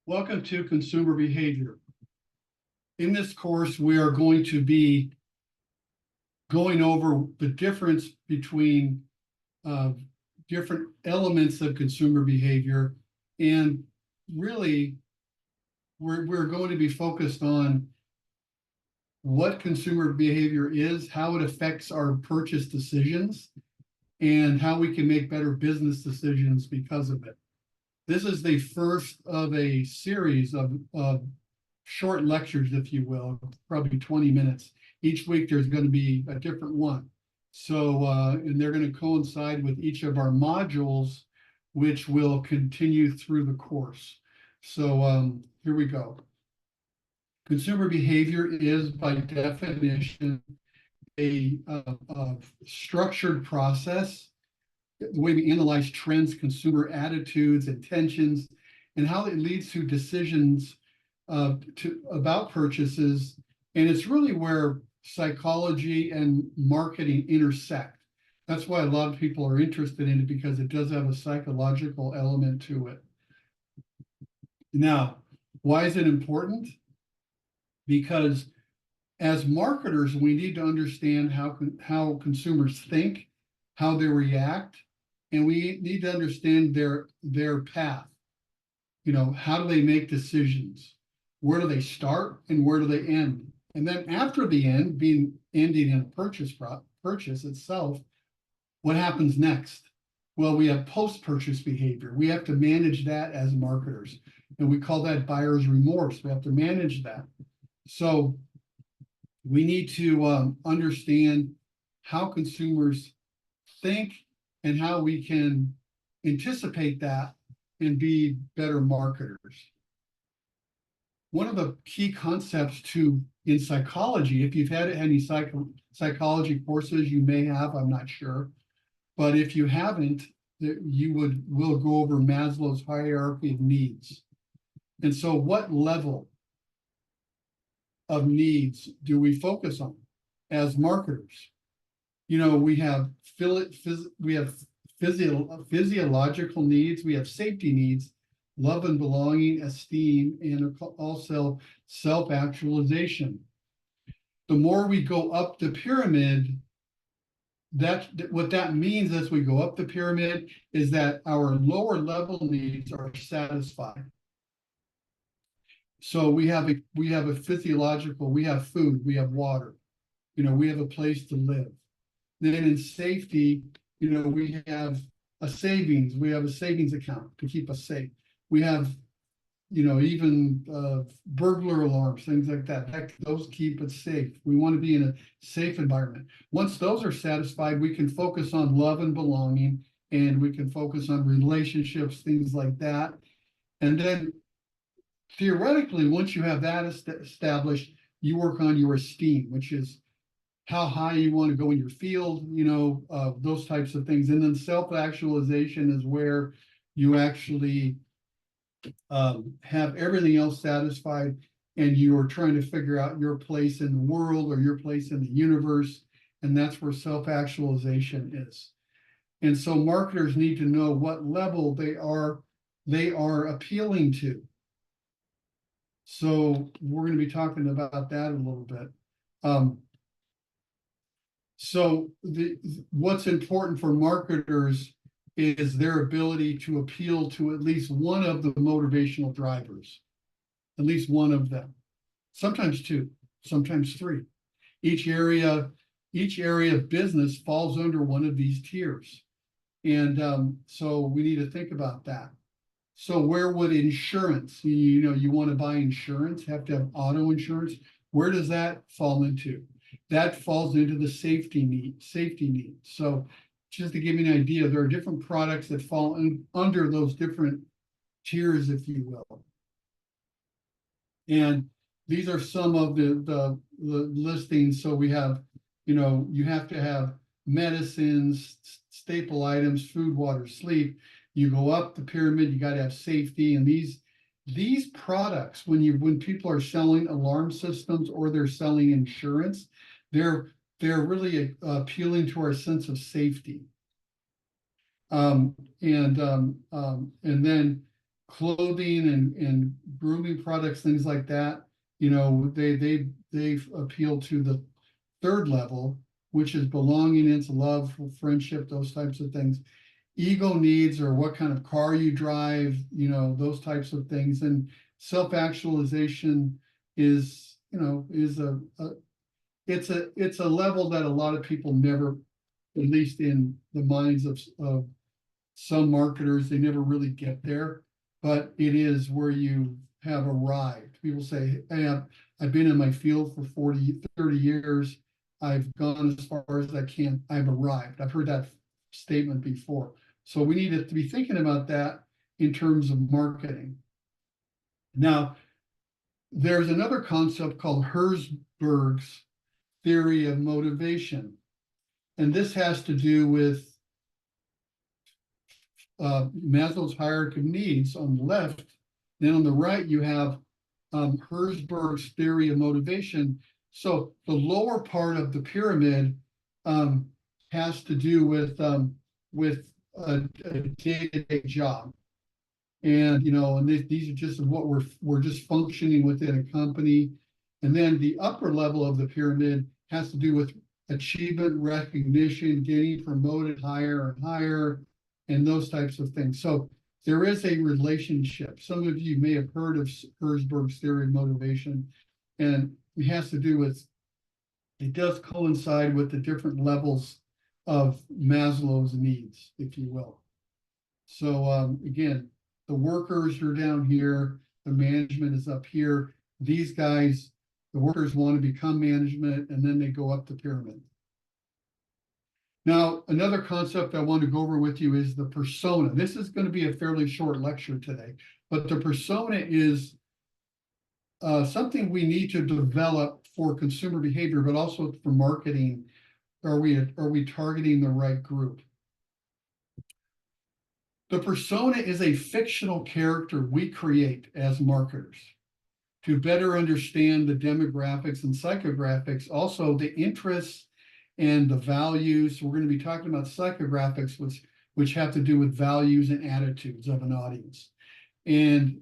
Welcome to Consumer Behavior. In this course, we are going to be going over the difference between different elements of consumer behavior. And really, we're going to be focused on what consumer behavior is, how it affects our purchase decisions, and how we can make better business decisions because of it. This is the first of a series of short lectures, if you will, probably 20 minutes. Each week there's going to be a different one. So, and they're going to coincide with each of our modules, which will continue through the course. So here we go. Consumer behavior is, by definition, a structured process, the way we analyze trends, consumer attitudes, intentions, and how it leads to decisions about purchases. And it's really where psychology and marketing intersect. That's why a lot of people are interested in it, because it does have a psychological element to it. Now, why is it important? Because as marketers, we need to understand how consumers think, how they react, and we need to understand their path. You know, how do they make decisions? Where do they start and where do they end? And then after the end, ending in a purchase itself, what happens next? Well, we have post-purchase behavior. We have to manage that as marketers, and we call that buyer's remorse. We have to manage that. So we need to understand how consumers think and how we can anticipate that and be better marketers. One of the key concepts in psychology, if you've had any psychology courses, you may have, I'm not sure. But if you haven't, we'll go over Maslow's hierarchy of needs. And so what level of needs do we focus on as marketers? You know, we have physiological needs, we have safety needs, love and belonging, esteem, and also self-actualization. The more we go up the pyramid, what that means as we go up the pyramid is that our lower level needs are satisfied. So we have a physiological, we have food, we have water, you know, we have a place to live. Then in safety, you know, we have a savings account to keep us safe. We have, you know, even burglar alarms, things like that. Those keep us safe. We want to be in a safe environment. Once those are satisfied, we can focus on love and belonging, and we can focus on relationships, things like that. And then theoretically, once you have that established, you work on your esteem, which is how high you want to go in your field, you know, those types of things. And then self-actualization is where you actually have everything else satisfied, and you are trying to figure out your place in the world or your place in the universe. And that's where self-actualization is. And so marketers need to know what level they are appealing to. So we're going to be talking about that a little bit. So what's important for marketers is their ability to appeal to at least one of the motivational drivers, at least one of them, sometimes two, sometimes three. Each area of business falls under one of these tiers. And so we need to think about that. So where would insurance, you know, you want to buy insurance, have to have auto insurance. Where does that fall into? That falls into the safety need. So just to give you an idea, there are different products that fall under those different tiers, if you will. And these are some of the listings. So we have, you know, you have to have medicines, staple items, food, water, sleep. You go up the pyramid, you got to have safety. And these products, when people are selling alarm systems or they're selling insurance, they're really appealing to our sense of safety. And then clothing and grooming products, things like that, you know, they appeal to the third level, which is belonging, it's love, friendship, those types of things. Ego needs or what kind of car you drive, you know, those types of things. And self-actualization is, you know, is it's a level that a lot of people never, at least in the minds of some marketers, they never really get there. But it is where you have arrived. People say, hey, I've been in my field for 40, 30 years. I've gone as far as I can. I've arrived. I've heard that statement before. So we need to be thinking about that in terms of marketing. Now, there's another concept called Herzberg's theory of motivation. And this has to do with Maslow's hierarchy of needs on the left. Then on the right, you have Herzberg's theory of motivation. So the lower part of the pyramid has to do with a day-to-day job. And, you know, and these are just what we're just functioning within a company. And then the upper level of the pyramid has to do with achievement, recognition, getting promoted higher and higher, and those types of things. So there is a relationship. Some of you may have heard of Herzberg's theory of motivation, and it has to do with, it does coincide with the different levels of Maslow's needs, if you will. So again, the workers are down here, the management is up here. These guys, the workers want to become management, and then they go up the pyramid. Now, another concept I want to go over with you is the persona. This is going to be a fairly short lecture today, but the persona is something we need to develop for consumer behavior, but also for marketing. Are we targeting the right group? The persona is a fictional character we create as marketers to better understand the demographics and psychographics, also the interests and the values. We're going to be talking about psychographics, which have to do with values and attitudes of an audience. And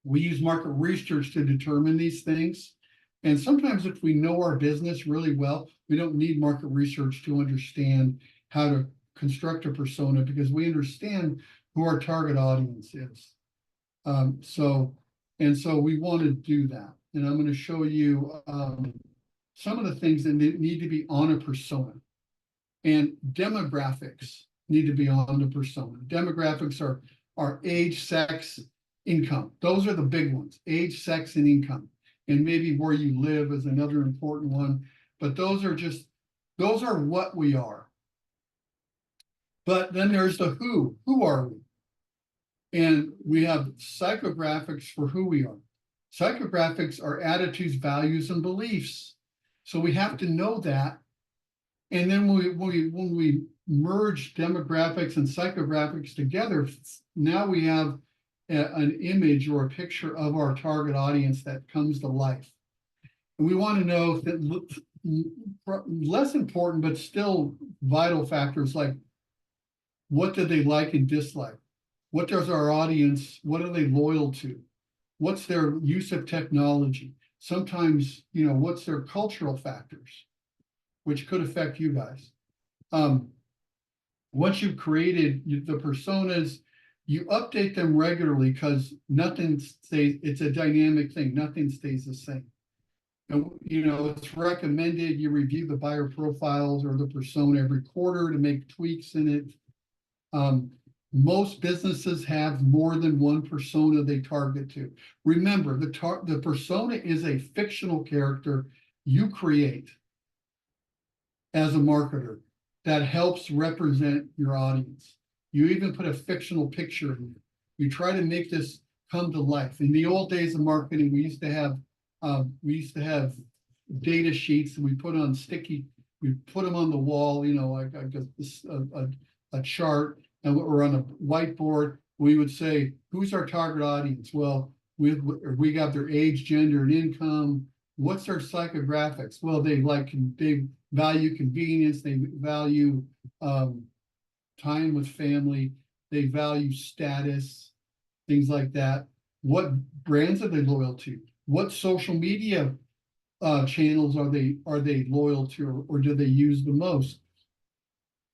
we use market research to determine these things. And sometimes if we know our business really well, we don't need market research to understand how to construct a persona, because we understand who our target audience is. So we want to do that. And I'm going to show you some of the things that need to be on a persona. And demographics need to be on the persona. Demographics are age, sex, income. Those are the big ones: age, sex, and income. And maybe where you live is another important one. But those are what we are. But then there's the who. Who are we? And we have psychographics for who we are. Psychographics are attitudes, values, and beliefs. So we have to know that. And then when we merge demographics and psychographics together, now we have an image or a picture of our target audience that comes to life. And we want to know that less important, but still vital factors like, what do they like and dislike? What does our audience, what are they loyal to? What's their use of technology? Sometimes, you know, what's their cultural factors, which could affect you guys. Once you've created the personas, you update them regularly, because nothing stays, it's a dynamic thing, nothing stays the same. And, you know, it's recommended you review the buyer profiles or the persona every quarter to make tweaks in it. Most businesses have more than one persona they target to. Remember, the persona is a fictional character you create as a marketer that helps represent your audience. You even put a fictional picture in it. You try to make this come to life. In the old days of marketing, we used to have data sheets that we put on we put them on the wall, you know, like a chart, and we're on a whiteboard. We would say, who's our target audience? Well, we got their age, gender, and income. What's their psychographics? Well, they value convenience. They value time with family. They value status. things like that. What brands are they loyal to? What social media channels are they loyal to, or do they use the most?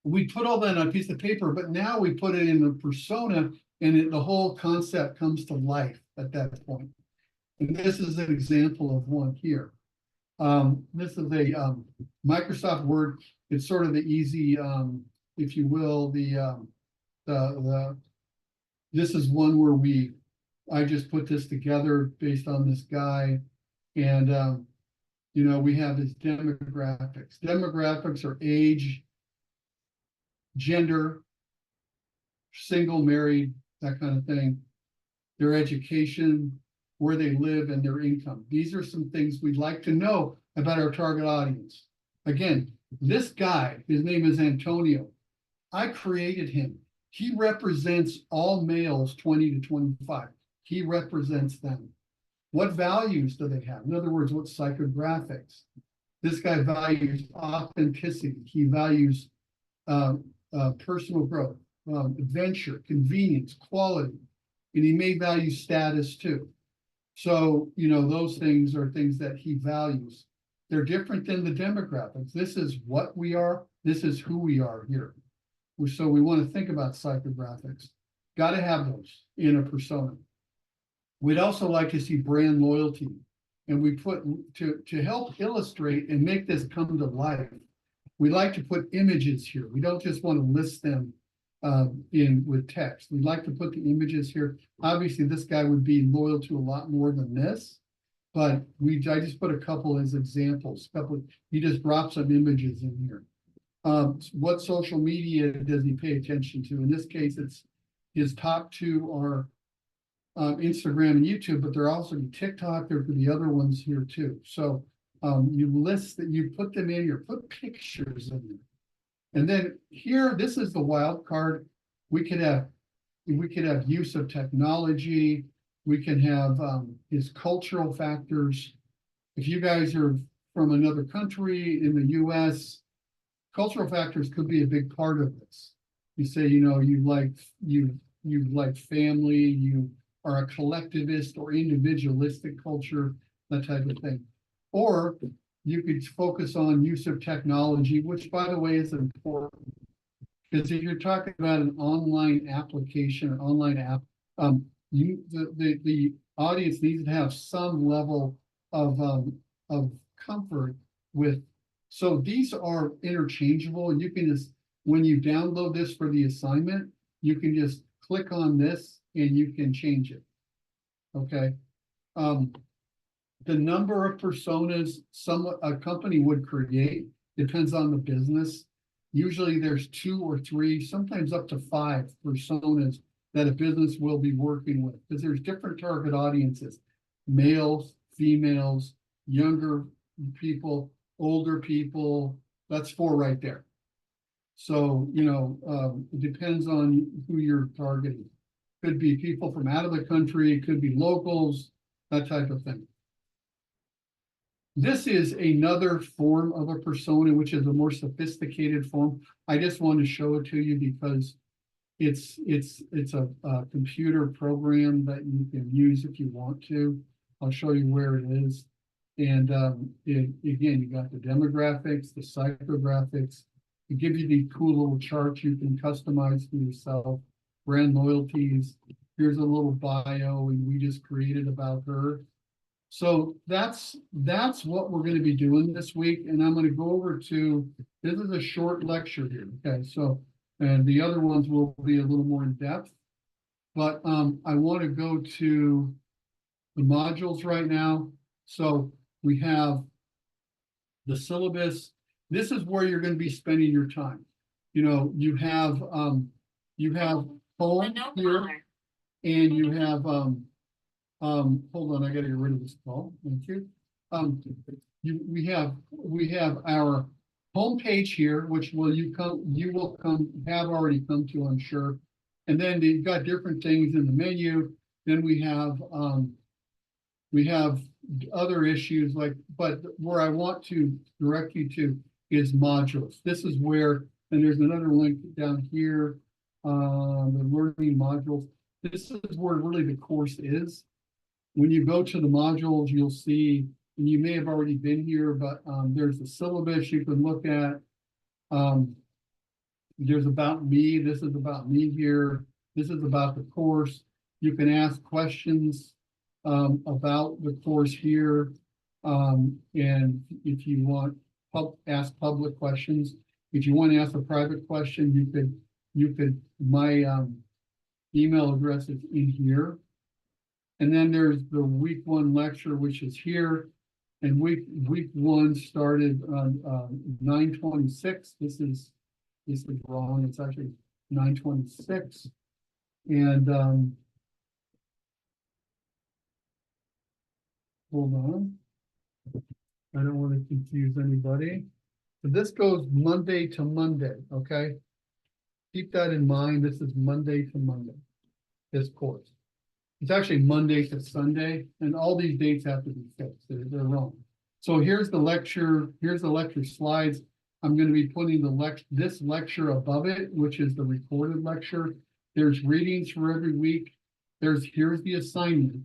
We put all that on a piece of paper, but now we put it in a persona, and the whole concept comes to life at that point. And this is an example of one here. This is a Microsoft Word. It's sort of the easy, if you will, this is one where I just put this together based on this guy. And, we have his demographics. Demographics are age, gender, single, married, that kind of thing, their education, where they live, and their income. These are some things we'd like to know about our target audience. Again, this guy, his name is Antonio. I created him. He represents all males 20 to 25. He represents them. What values do they have? In other words, what psychographics? This guy values authenticity. He values personal growth, adventure, convenience, quality, and he may value status too. So, those things are things that he values. They're different than the demographics. This is what we are. This is who we are here. So we want to think about psychographics. Got to have those in a persona. We'd also like to see brand loyalty. And we put, to help illustrate and make this come to life, we like to put images here. We don't just want to list them with text. We'd like to put the images here. Obviously, this guy would be loyal to a lot more than this, but I just put a couple as examples. He just dropped some images in here. What social media does he pay attention to? In this case, it's his top two are Instagram and YouTube, but there also be TikTok. There could be other ones here too. So you list that, you put them in here, put pictures in there. And then here, this is the wild card. We could have use of technology. We can have his cultural factors. If you guys are from another country in the US, cultural factors could be a big part of this. You say, you like family, you are a collectivist or individualistic culture, that type of thing. Or you could focus on use of technology, which, by the way, is important. Because if you're talking about an online application or online app, the audience needs to have some level of comfort with. So these are interchangeable. You can just, when you download this for the assignment, you can just click on this and you can change it. Okay. The number of personas a company would create depends on the business. Usually there's 2 or 3, sometimes up to 5 personas that a business will be working with, because there's different target audiences: males, females, younger people, older people. That's 4 right there. So, it depends on who you're targeting. Could be people from out of the country, it could be locals, that type of thing. This is another form of a persona, which is a more sophisticated form. I just want to show it to you because it's a computer program that you can use if you want to. I'll show you where it is. And again, you got the demographics, the psychographics. It gives you these cool little charts you can customize for yourself. Brand loyalties. Here's a little bio, and we just created about her. So that's what we're going to be doing this week. And I'm going to go over to, this is a short lecture here. Okay, so, and the other ones will be a little more in depth. But I want to go to the modules right now. So we have the syllabus. This is where you're going to be spending your time. You have home here, and you have hold on, I got to get rid of this call. Thank you. We have our home page here, which have already come to, I'm sure. And then you've got different things in the menu. Then we have other issues but where I want to direct you to is modules. This is where, and there's another link down here, the learning modules. this is where really the course is. When you go to the modules, you'll see, and you may have already been here, but there's the syllabus you can look at. There's about me. This is about me here. This is about the course. You can ask questions about the course here. And if you want, ask public questions. If you want to ask a private question, you could, my email address is in here. And then there's the week 1 lecture, which is here. And week 1 started on 9/26. This is wrong. It's actually 9/26. And hold on. I don't want to confuse anybody. So this goes Monday to Monday, okay? Keep that in mind. This is Monday to Monday, this course. It's actually Monday to Sunday, and all these dates have to be fixed. They're wrong. So here's the lecture slides. I'm going to be putting this lecture above it, which is the recorded lecture. There's readings for every week. Here's the assignment.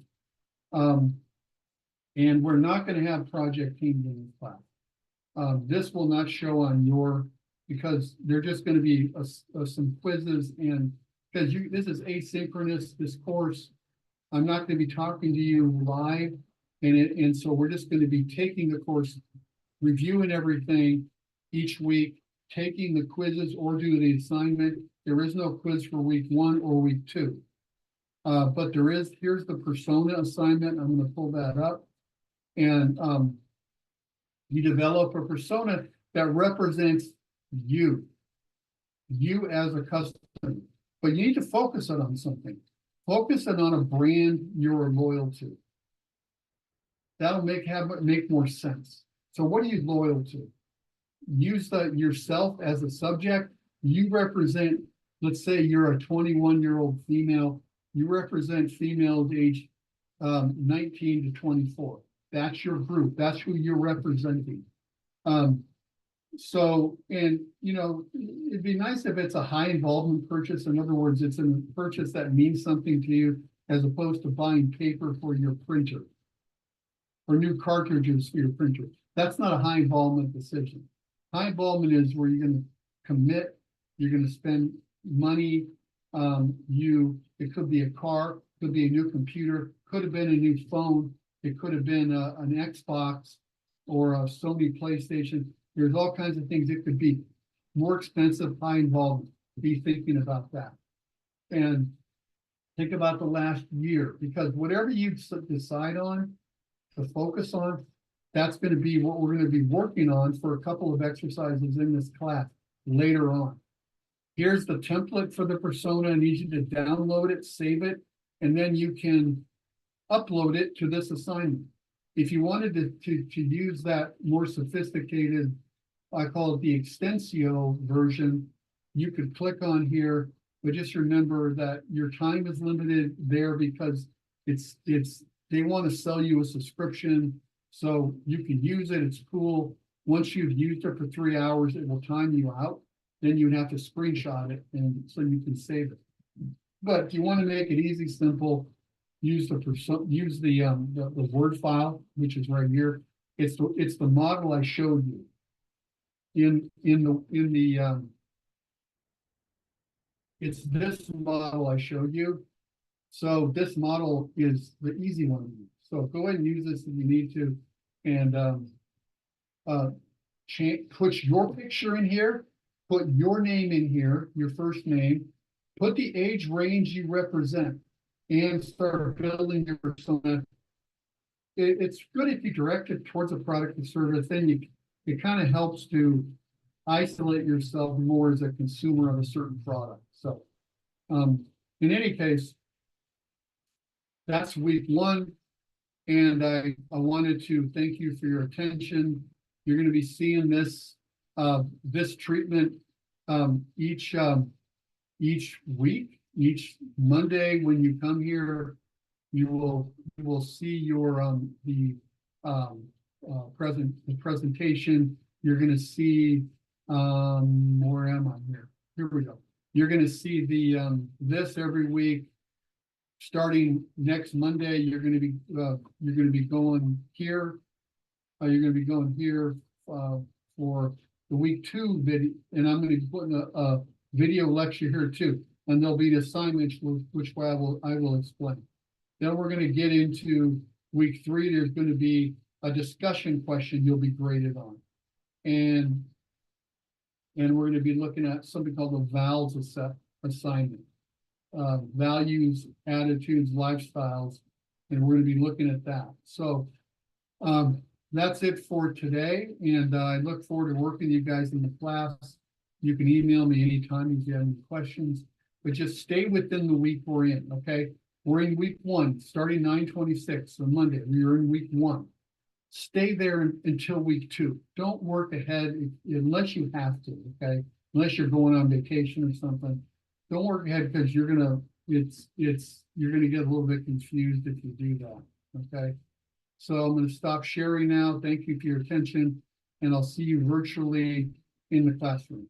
And we're not going to have project teams in this class. This will not show on because they're just going to be some quizzes, and because this is asynchronous, this course. I'm not going to be talking to you live, and so we're just going to be taking the course, reviewing everything each week, taking the quizzes or do the assignment. There is no quiz for week 1 or week 2. But here's the persona assignment. I'm going to pull that up. And you develop a persona that represents you as a customer. But you need to focus it on something. Focus it on a brand you're loyal to. That'll make more sense. So what are you loyal to? Use yourself as a subject. You represent, let's say you're a 21-year-old female. You represent females aged 19 to 24. That's your group. That's who you're representing. So, and it'd be nice if it's a high involvement purchase. In other words, it's a purchase that means something to you, as opposed to buying paper for your printer or new cartridges for your printer. That's not a high involvement decision. High involvement is where you're going to commit, you're going to spend money. It could be a car, could be a new computer, could have been a new phone, it could have been an Xbox or a Sony PlayStation. There's all kinds of things. It could be more expensive, high involvement. Be thinking about that. And think about the last year, because whatever you decide on to focus on, that's going to be what we're going to be working on for a couple of exercises in this class later on. Here's the template for the persona. I need you to download it, save it, and then you can upload it to this assignment. If you wanted to use that more sophisticated, I call it the Extensio version, you could click on here, but just remember that your time is limited there because they want to sell you a subscription, so you can use it. It's cool. Once you've used it for 3 hours, it will time you out. Then you'd have to screenshot it, and so you can save it. But if you want to make it easy, simple, use the Word file, which is right here. It's the model I showed you it's this model I showed you. So this model is the easy one to use. So go ahead and use this if you need to, and put your picture in here, put your name in here, your first name, put the age range you represent, and start building your persona. It's good if you direct it towards a product or service, then it kind of helps to isolate yourself more as a consumer of a certain product. So in any case, that's week 1. And I wanted to thank you for your attention. You're going to be seeing this treatment each week. Each Monday when you come here, you will see your the presentation. You're going to see where am I here? Here we go. You're going to see the this every week. starting next Monday, you're gonna be going here. You're gonna be going here, for the week 2 video, and I'm gonna be putting a video lecture here too. And there'll be assignments which I will explain. Then we're gonna get into week 3. There's gonna be a discussion question you'll be graded on. And we're gonna be looking at something called the VALS assignment. Values, attitudes, lifestyles, and we're gonna be looking at that. So that's it for today, and I look forward to working with you guys in the class. You can email me anytime if you have any questions, but just stay within the week we're in, okay? We're in week 1, starting 9/26 on Monday. We are in week 1. Stay there until week 2. Don't work ahead unless you have to, okay? Unless you're going on vacation or something. Don't work ahead because you're gonna get a little bit confused if you do that, okay? So I'm gonna stop sharing now. Thank you for your attention, and I'll see you virtually in the classroom.